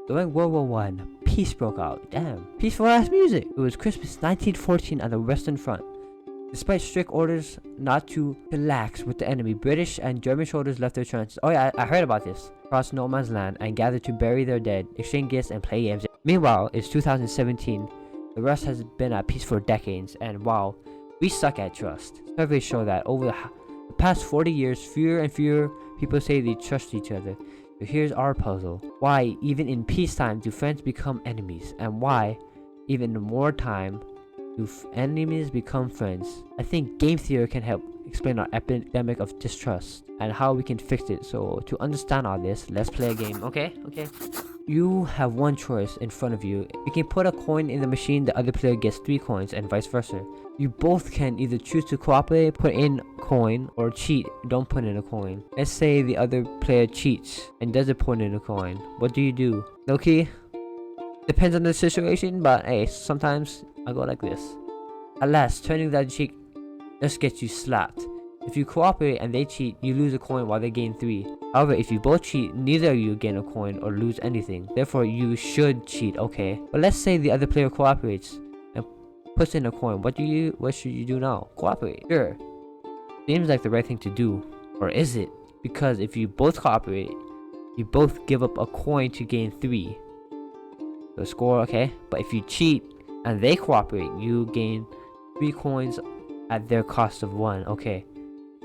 During World War One, peace broke out. Damn, peaceful ass music. It was Christmas 1914 at the Western Front. Despite strict orders not to relax with the enemy, British and German soldiers left their trenches. Oh yeah, I heard about this. Crossed no man's land and gathered to bury their dead, exchange gifts, and play games. Meanwhile, it's 2017. The West has been at peace for decades, and wow, we suck at trust. Surveys show that over the past 40 years, fewer and fewer people say they trust each other. So here's our puzzle. Why, even in peacetime, do friends become enemies? And why, even in wartime, do enemies become friends? I think game theory can help explain our epidemic of distrust and how we can fix it. So to understand all this, let's play a game. Okay. You have one choice in front of you. You can put a coin in the machine, the other player gets 3 coins, and vice versa. You both can either choose to cooperate, put in coin, or cheat, don't put in a coin. Let's say the other player cheats and doesn't put in a coin. What do you do? Okay, depends on the situation, but hey, sometimes I go like this. At last, turning the other cheek just gets you slapped. If you cooperate and they cheat, you lose a coin while they gain 3. However, if you both cheat, neither of you gain a coin or lose anything. Therefore, you should cheat, okay? But let's say the other player cooperates and puts in a coin. What should you do now? Cooperate. Sure. Seems like the right thing to do. Or is it? Because if you both cooperate, you both give up a coin to gain 3. So score, okay? But if you cheat and they cooperate, you gain 3 coins at their cost of 1, okay?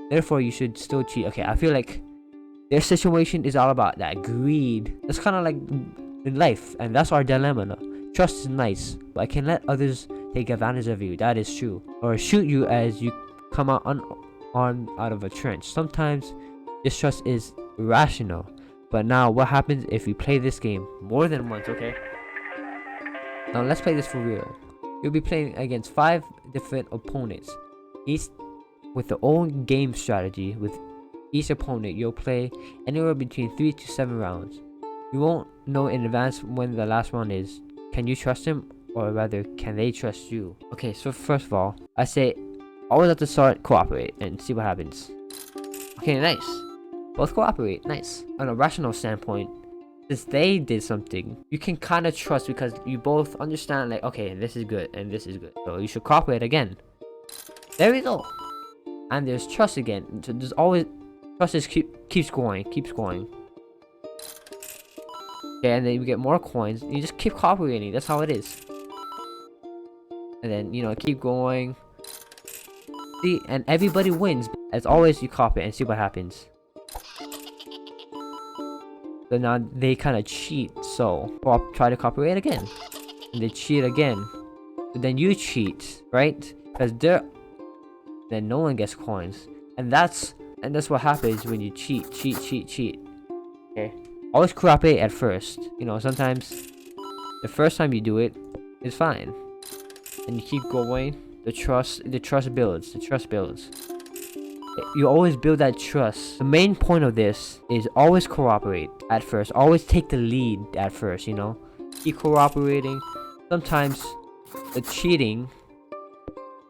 Therefore, you should still cheat. Okay, I feel like their situation is all about that greed. That's kind of like in life, and that's our dilemma now. Trust is nice, but I can let others take advantage of you. That is true. Or shoot you as you come out unarmed out of a trench. Sometimes distrust is irrational. But now, what happens if we play this game more than once, okay? Now, let's play this for real. You'll be playing against 5 different opponents, each with their own game strategy. With each opponent, you'll play anywhere between 3 to 7 rounds. You won't know in advance when the last round is. Can you trust them, or rather, can they trust you? Okay, so first of all, I say always at the start, cooperate and see what happens. Okay, nice. Both cooperate, nice. On a rational standpoint, since they did something, you can kind of trust because you both understand, like, okay, this is good and this is good. So you should cooperate again. There we go. And there's trust again. So there's always trust is keeps going. Okay, and then you get more coins. You just keep cooperating. That's how it is. And then, you know, keep going. See, and everybody wins. As always, you cooperate and see what happens. So now they kind of cheat. So try to cooperate again. And they cheat again. So then you cheat, right? Because then no one gets coins. And that's what happens when you cheat. Okay? Always cooperate at first. You know, sometimes the first time you do it is fine. And you keep going. The trust builds. You always build that trust. The main point of this is always cooperate at first. Always take the lead at first, you know? Keep cooperating. Sometimes the cheating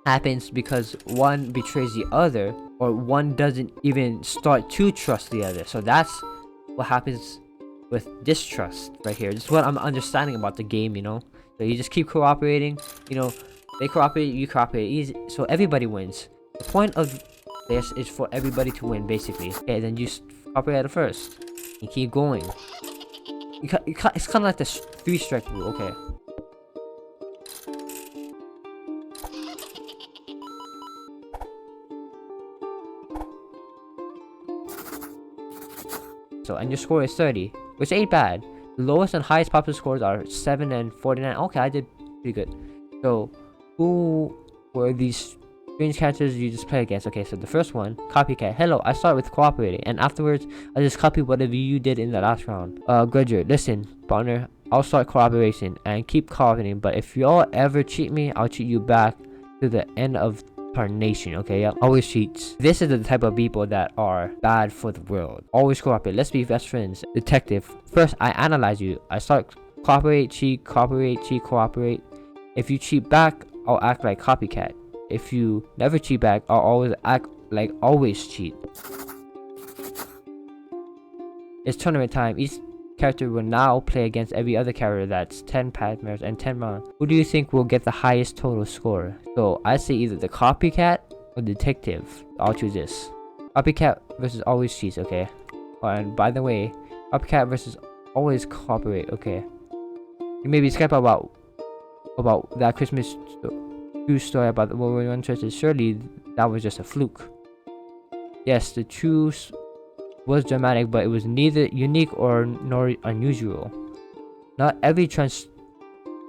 happens because one betrays the other, or one doesn't even start to trust the other. So that's what happens with distrust right here. This is what I'm understanding about the game, you know? So you just keep cooperating, you know, they cooperate, you cooperate, easy, so everybody wins. The point of this is for everybody to win, basically. Okay, then you cooperate at first. You keep going. It's kind of like the 3-strike rule, okay. So, and your score is 30, which ain't bad. The lowest and highest popular scores are 7 and 49. Okay, I did pretty good. So, who were these strange characters you just play against? Okay, so the first one, copycat. Hello, I start with cooperating, and afterwards, I just copy whatever you did in the last round. Graduate, listen, partner, I'll start cooperation and keep cooperating, but if y'all ever cheat me, I'll cheat you back to the end of tarnation, okay? Yep, always cheats. This is the type of people that are bad for the world. Always cooperate. Let's be best friends. Detective, first, I analyze you. I start cooperate, cheat, cooperate. If you cheat back, I'll act like copycat. If you never cheat back, I'll always act like always cheat. It's tournament time. Each character will now play against every other character. That's 10 partners and 10 rounds. Who do you think will get the highest total score? So I say either the copycat or detective. I'll choose this. Copycat versus always cheats, okay? And by the way, copycat versus always cooperate, okay? You may be skeptical about that Christmas true story about the World War I churches. Surely that was just a fluke. Yes, the truce was dramatic, but it was neither unique nor unusual. Not every trench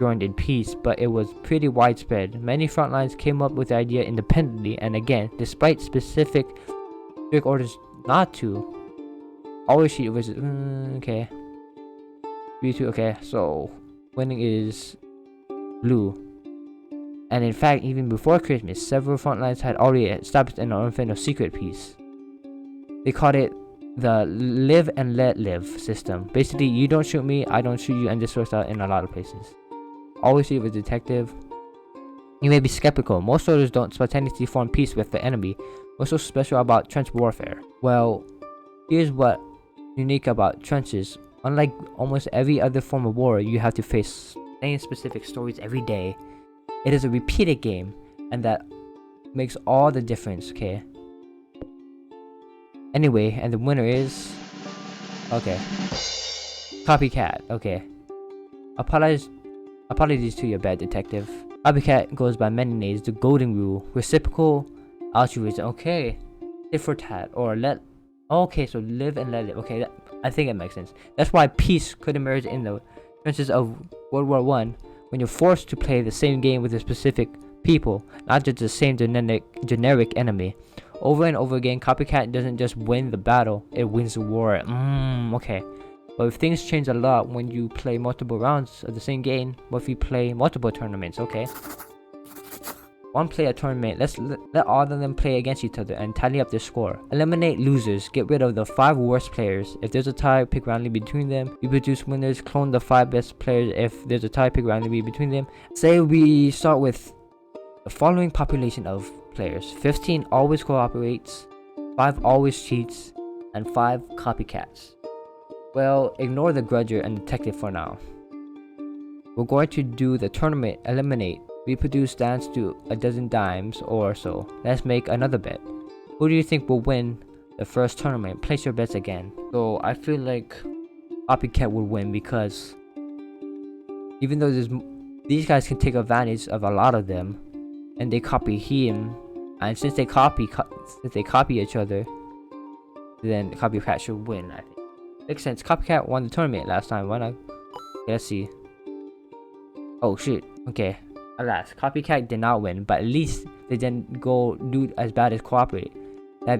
joined in peace, but it was pretty widespread. Many front lines came up with the idea independently, and again, despite specific strict orders not to. Always cheat versus okay. 3-2, okay, so winning is blue. And in fact, even before Christmas, several front lines had already established an unofficial secret peace. They called it the live and let live system. Basically, you don't shoot me, I don't shoot you, and this works out in a lot of places. Always shoot with detective. You may be skeptical. Most soldiers don't spontaneously form peace with the enemy. What's so special about trench warfare? Well, here's what unique about trenches. Unlike almost every other form of war, you have to face same specific stories every day. It is a repeated game, and that makes all the difference, okay? Anyway, and the winner is... okay. Copycat, okay. Apologies to your bad detective. Copycat goes by many names. The golden rule, reciprocal altruism, okay. Tit for tat, or let... okay, so live and let live, okay, I think it makes sense. That's why peace could emerge in the trenches of World War I, when you're forced to play the same game with a specific people, not just the same generic enemy. Over and over again, Copycat doesn't just win the battle, it wins the war. Okay. But if things change a lot when you play multiple rounds of the same game, what if you play multiple tournaments, okay? One play a tournament, let all of them play against each other and tally up their score. Eliminate losers, get rid of the 5 worst players. If there's a tie, pick randomly between them. We produce winners, clone the 5 best players. If there's a tie, pick randomly between them. Say we start with the following population of players. 15 always cooperates, 5 always cheats, and 5 copycats. Well, ignore the grudger and detective for now. We're going to do the tournament eliminate. We produce stands to a dozen dimes or so. Let's make another bet. Who do you think will win the first tournament? Place your bets again. So I feel like Copycat will win because even though these guys can take advantage of a lot of them, and they copy him, and since they copy each other, then Copycat should win. I think makes sense. Copycat won the tournament last time. Why not? Okay, let's see. Oh shit. Okay. Alas, Copycat did not win, but at least they didn't go do as bad as Cooperate. They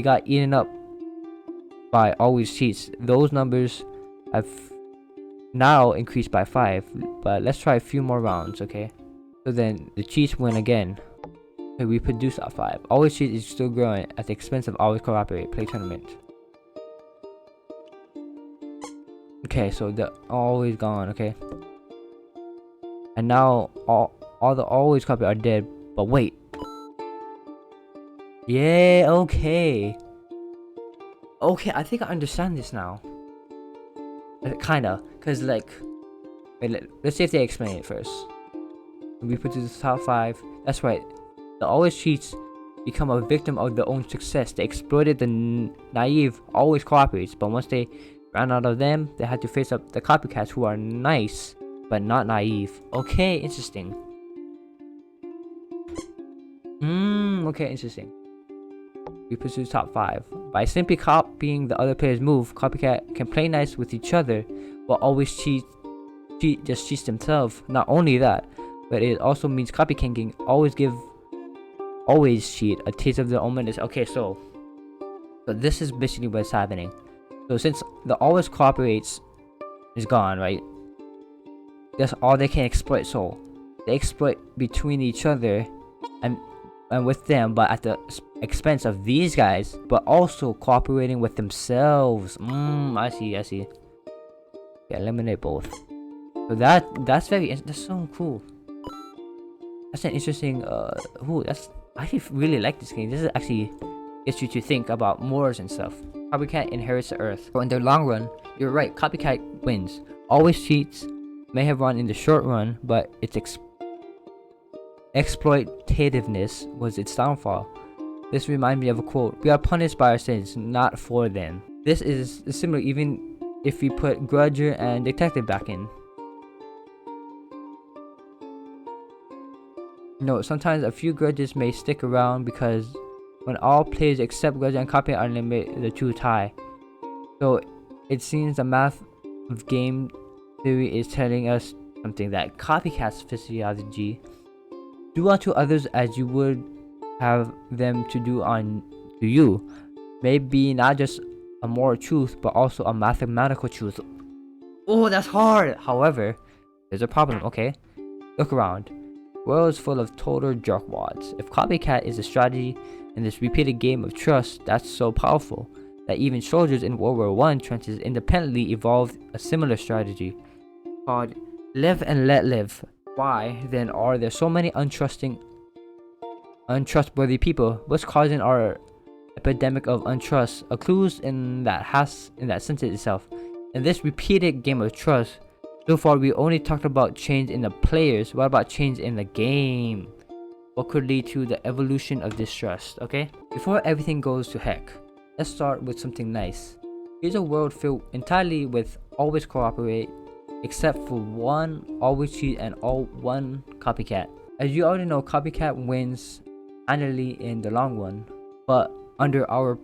got eaten up by always cheats. Those numbers have now increased by 5, but let's try a few more rounds, okay? So then the cheats win again. So we produce our 5. Always cheat is still growing at the expense of always cooperate. Play tournament. Okay, so they're always gone, okay? And now all the always copy are dead. But wait. Yeah, okay. Okay, I think I understand this now. Kinda. Cause like, wait, let's see if they explain it first. We put the top 5. That's right. The always cheats become a victim of their own success. They exploited the naive always cooperates, but once they ran out of them, they had to face up the copycats who are nice but not naive. Okay, interesting. Okay, interesting. We pursue top 5. By simply copying the other player's move, Copycat can play nice with each other, while always just cheats themselves. Not only that, but it also means Copycat can always cheat a taste of their own madness. Okay, so this is basically what's happening. So since the always cooperates is gone, right? That's all they can exploit. So they exploit between each other and with them, but at the expense of these guys, but also cooperating with themselves. I see. Yeah, eliminate both. So that's so cool. That's an interesting. I actually really like this game. This is actually gets you to think about Moors and stuff. copycat inherits the earth. So in the long run, you're right, copycat wins. Always cheats, may have won in the short run, but its exploitativeness was its downfall. This reminds me of a quote: "We are punished by our sins, not for them." This is similar even if we put Grudger and Detective back in. No, sometimes a few grudges may stick around because when all players except Grudger and Copycat are limited, the two tie. So it seems the math of game theory is telling us something, that Copycat's physiology: do unto others as you would have them to do unto you, may be not just a moral truth but also a mathematical truth. Oh, that's hard! However, there's a problem, okay? Look around. The world is full of total jerkwads. If Copycat is a strategy in this repeated game of trust that's so powerful that even soldiers in World War I trenches independently evolved a similar strategy called live and let live. Why then are there so many untrustworthy people? What's causing our epidemic of untrust? A clues in that sentence itself. In this repeated game of trust, so far we only talked about change in the players. What about change in the game? What could lead to the evolution of distrust? Okay, before everything goes to heck, let's start with something nice. Here's a world filled entirely with always cooperate, except for one always cheat and one copycat. As you already know, copycat wins annually in the long run, but under our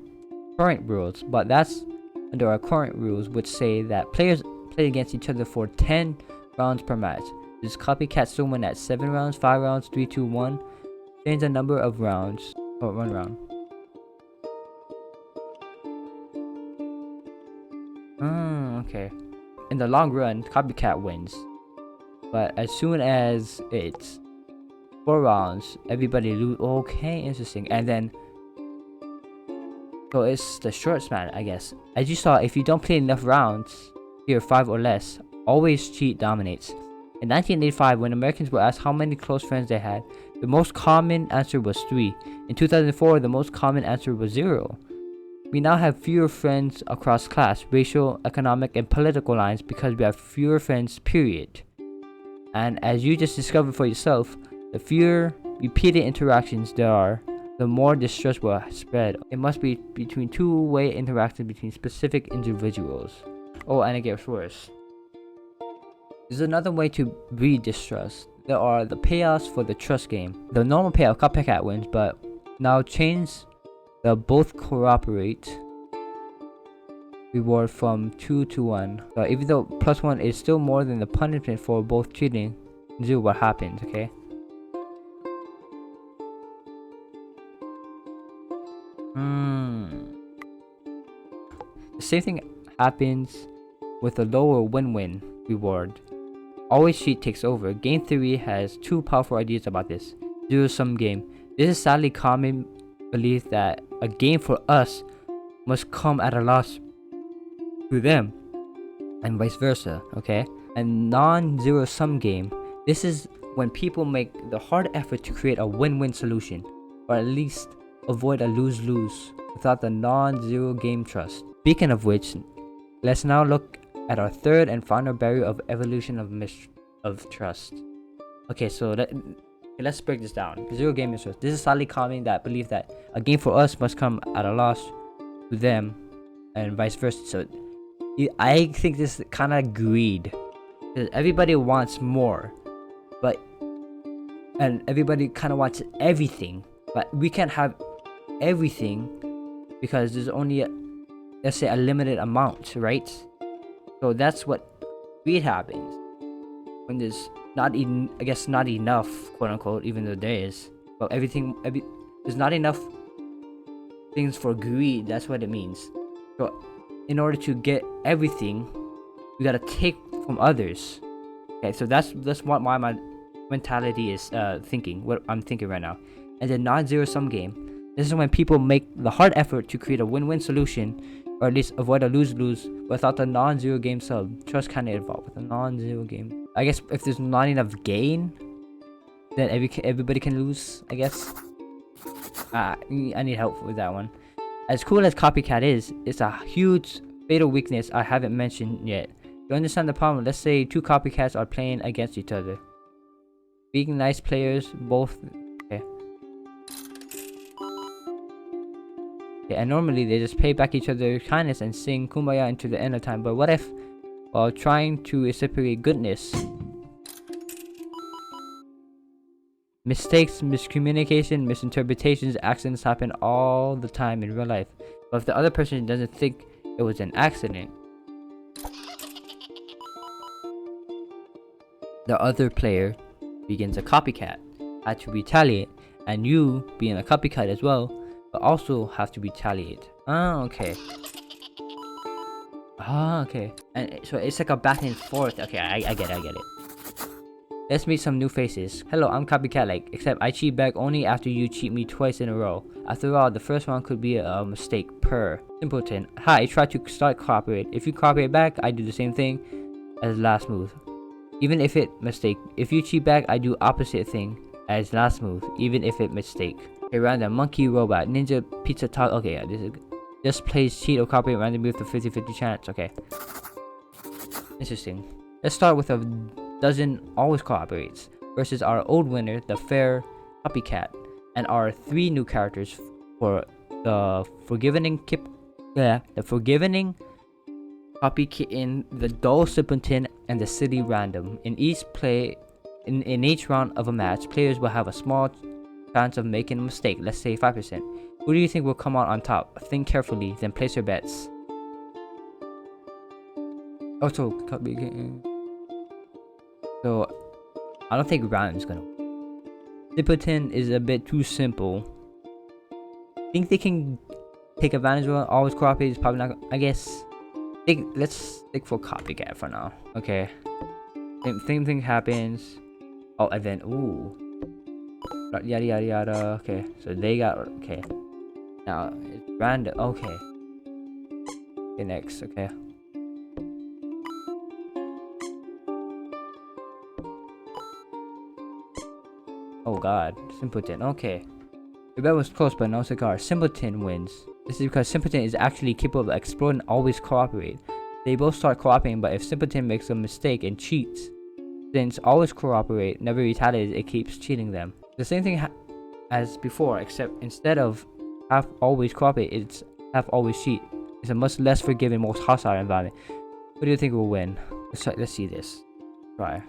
current rules. But that's under our current rules, which say that players play against each other for 10 rounds per match. Does copycat still win at 7 rounds, 5 rounds, 3, 2, 1? Change the number of rounds, or 1 round. Okay. In the long run, copycat wins. But as soon as it's 4 rounds, everybody lose. Okay, interesting. And then, so it's the short span, I guess. As you saw, if you don't play enough rounds, here 5 or less, always cheat dominates. In 1985, when Americans were asked how many close friends they had, the most common answer was 3. In 2004, the most common answer was 0. We now have fewer friends across class, racial, economic, and political lines because we have fewer friends, period. And as you just discovered for yourself, the fewer repeated interactions there are, the more distrust will spread. It must be between two-way interactions between specific individuals. Oh, and it gets worse. There's another way to breed distrust. There are the payouts for the trust game. The normal payout, copycat wins, but now change the both cooperate reward from 2 to 1. So even though +1 is still more than the punishment for both cheating, 0 what happens, okay? The same thing happens with a lower win-win reward. Always cheat takes over. Game theory has 2 powerful ideas about this. Zero-sum game. This is sadly common belief that a game for us must come at a loss to them, and vice versa, okay? And non-zero sum game, this is when people make the hard effort to create a win-win solution, or at least avoid a lose-lose without the non-zero game trust. Speaking of which, let's now look at our third and final barrier of evolution of trust. Okay, so let's break this down. Zero game mistrust. This is sadly common that belief that a game for us must come at a loss to them, and vice versa. So I think this is kind of greed, because everybody wants more, and everybody kind of wants everything, but we can't have everything because there's only let's say a limited amount, right? So that's what greed happens when there's not enough, quote unquote, even though there is, but there's not enough things for greed. That's what it means. So in order to get everything, you gotta take from others. Okay, so that's what my mentality is thinking, what I'm thinking right now. And the non-zero sum game, this is when people make the hard effort to create a win-win solution, or at least avoid a lose-lose without the non-zero game sub. Trust kind of involved with a non-zero game. I guess if there's not enough gain, then everybody can lose, I guess. I need help with that one. As cool as copycat is, it's a huge fatal weakness I haven't mentioned yet. You understand the problem? Let's say two copycats are playing against each other. Being nice players, both. Okay. Yeah, and normally they just pay back each other kindness and sing Kumbaya into the end of time. But what if, while trying to reciprocate goodness, mistakes, miscommunication, misinterpretations, accidents happen all the time in real life. But if the other person doesn't think it was an accident, the other player begins a copycat, had to retaliate, and you, being a copycat as well, but also have to retaliate. Okay. Okay. And so it's like a back and forth. Okay, I get it. Let's meet some new faces. Hello, I'm Copycat Like, except I cheat back only after you cheat me twice in a row. After all, the first one could be a mistake per. Simpleton. Hi, I try to start cooperate. If you cooperate back, I do the same thing as last move. Even if it mistake. If you cheat back, I do opposite thing as last move. Even if it mistake. Okay, random. Monkey robot. Ninja pizza talk. Okay, yeah, this is good. Just plays cheat or cooperate random move with a 50-50 chance. Okay. Interesting. Let's start with a dozen always cooperates versus our old winner, the fair copycat, and our three new characters for the forgiving copycat, the dull simpleton, and the city random. In each round of a match, players will have a small chance of making a mistake. Let's say 5%. Who do you think will come out on top? Think carefully, then place your bets. Also, so I don't think Ryan's gonna win. Simpleton is a bit too simple. Think they can take advantage of it? Always copy is probably not. I guess. Let's stick for copycat for now. Okay. Same thing happens. Oh, and then yada yada yada. Okay, so they got okay. Now it's random. Okay. Okay, next. Okay. Oh god, Simpleton. Okay. The bet was close, but no cigar. Simpleton wins. This is because Simpleton is actually capable of exploding and always cooperate. They both start cooperating, but if Simpleton makes a mistake and cheats, since always cooperate never retaliates, it keeps cheating them. The same thing as before, except instead of half always cooperate, it's half always cheat. It's a much less forgiving, most hostile environment. Who do you think will win? Let's see this. Try.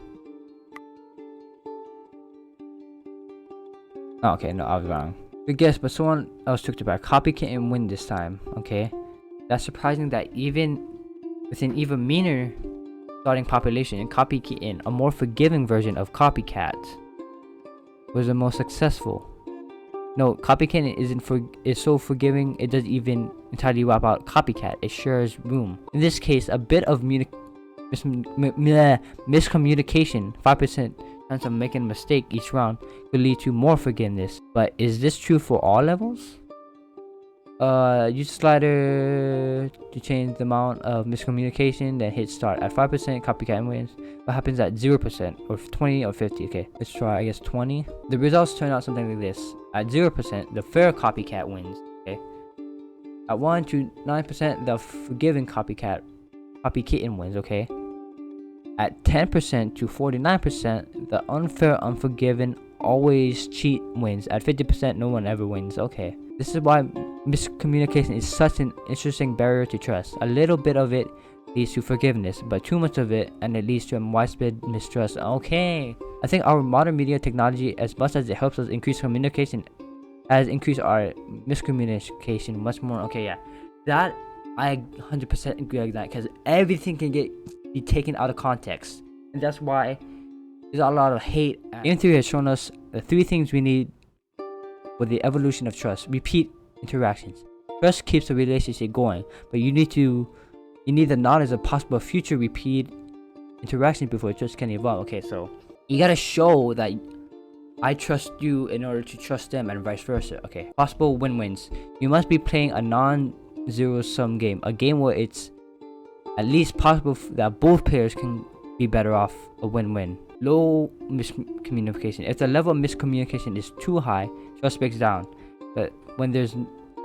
Oh, okay, no, I was wrong. Good guess, but someone else took the back. Copycat and win this time, okay? That's surprising that even with an even meaner starting population, Copycat, a more forgiving version of Copycat, was the most successful. No, Copycat is so forgiving it doesn't even entirely wipe out Copycat. It shares room. In this case, a bit of miscommunication, 5% chance of making a mistake each round, could lead to more forgiveness. But is this true for all levels? Use slider to change the amount of miscommunication, then hit start. At 5%, Copycat wins. What happens at 0% or 20 or 50? Okay, let's try, I guess 20. The results turn out something like this. At 0%, the fair Copycat wins. Okay. At 1 to 9%, the forgiving Copycat wins. Okay. At 10% to 49%, the unfair, unforgiven, always cheat wins. At 50%, no one ever wins. Okay. This is why miscommunication is such an interesting barrier to trust. A little bit of it leads to forgiveness, but too much of it and it leads to widespread mistrust. Okay. I think our modern media technology, as much as it helps us increase communication, has increased our miscommunication much more. Okay, yeah. That, I 100% agree with that, because everything can be taken out of context. And that's why there's a lot of hate. Game theory has shown us the three things we need for the evolution of trust. Repeat interactions. Trust keeps the relationship going, but you need the knowledge of possible future repeat interactions before trust can evolve. Okay, so you gotta show that I trust you in order to trust them, and vice versa. Okay, possible win-wins. You must be playing a non-zero-sum game, a game where it's at least possible that both players can be better off. A win-win. Low miscommunication. If the level of miscommunication is too high, trust breaks down. But when there's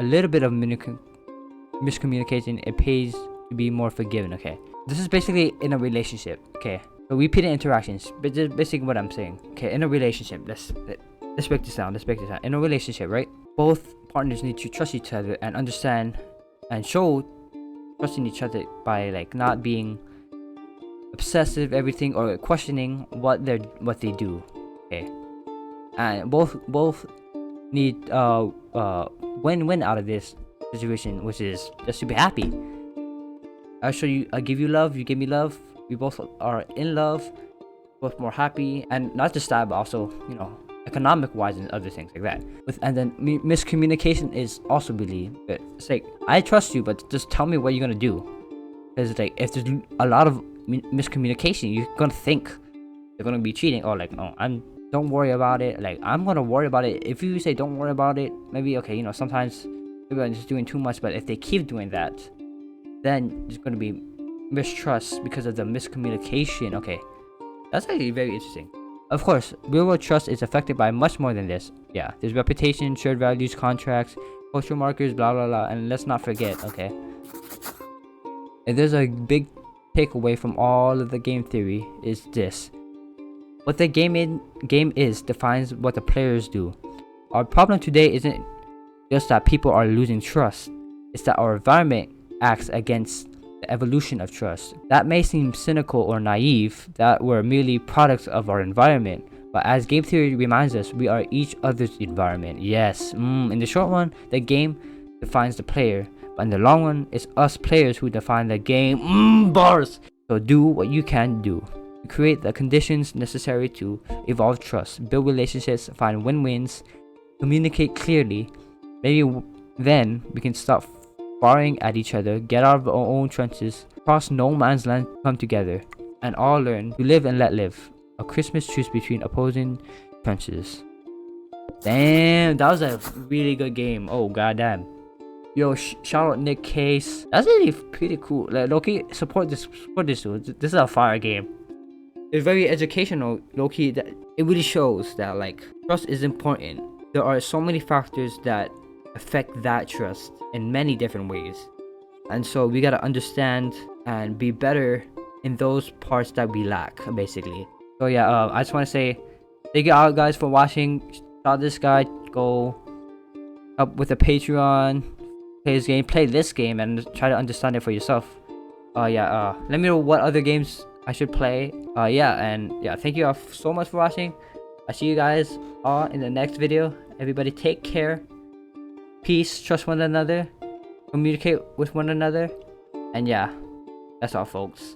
a little bit of miscommunication, it pays to be more forgiving. Okay, this is basically in a relationship. Okay, so repeated interactions, but just basically what I'm saying. Okay, in a relationship, let's break this down. In a relationship, right? Both partners need to trust each other and understand and show trusting each other by like not being obsessive everything or questioning what they do. Okay, and both need win-win out of this situation, which is just to be happy. I give you love, you give me love, we both are in love, both more happy, and not just that, but also, you know, economic wise and other things like that. And then miscommunication is also really good. It's like, I trust you, but just tell me what you're gonna do. Because like, if there's a lot of miscommunication, you're gonna think they're gonna be cheating, or like, oh, don't worry about it. Like, I'm gonna worry about it. If you say don't worry about it, maybe okay, you know, sometimes maybe I'm just doing too much. But if they keep doing that, then there's gonna be mistrust because of the miscommunication. Okay, that's actually very interesting. Of course, real world trust is affected by much more than this. Yeah, there's reputation, shared values, contracts, cultural markers, blah blah blah. And let's not forget, okay, if there's a big takeaway from all of the game theory, is this: what the game is defines what the players do. Our problem today isn't just that people are losing trust, it's that our environment acts against the evolution of trust. That may seem cynical or naive, that we're merely products of our environment, but as game theory reminds us, we are each other's environment. Yes, in the short run, the game defines the player, but in the long run, it's us players who define the game. Bars! So do what you can do. Create the conditions necessary to evolve trust, build relationships, find win-wins, communicate clearly. Maybe then we can stop firing at each other, get out of our own trenches, cross no man's land, come together, and all learn to live and let live. A Christmas truce between opposing trenches. Damn, that was a really good game. Oh goddamn. Yo, shout out Nick Case. That's really pretty cool. Like, Loki, support this dude. This is a fire game. It's very educational, Loki. That it really shows that like trust is important. There are so many factors that affect that trust in many different ways, and so we gotta understand and be better in those parts that we lack, basically. So yeah, I just want to say thank you all guys for watching. Shout this guy, go up with a Patreon, play this game and try to understand it for yourself. Let me know what other games I should play. Thank you all so much for watching. I'll see you guys all in the next video. Everybody take care, peace, trust one another, communicate with one another, and yeah, that's all folks.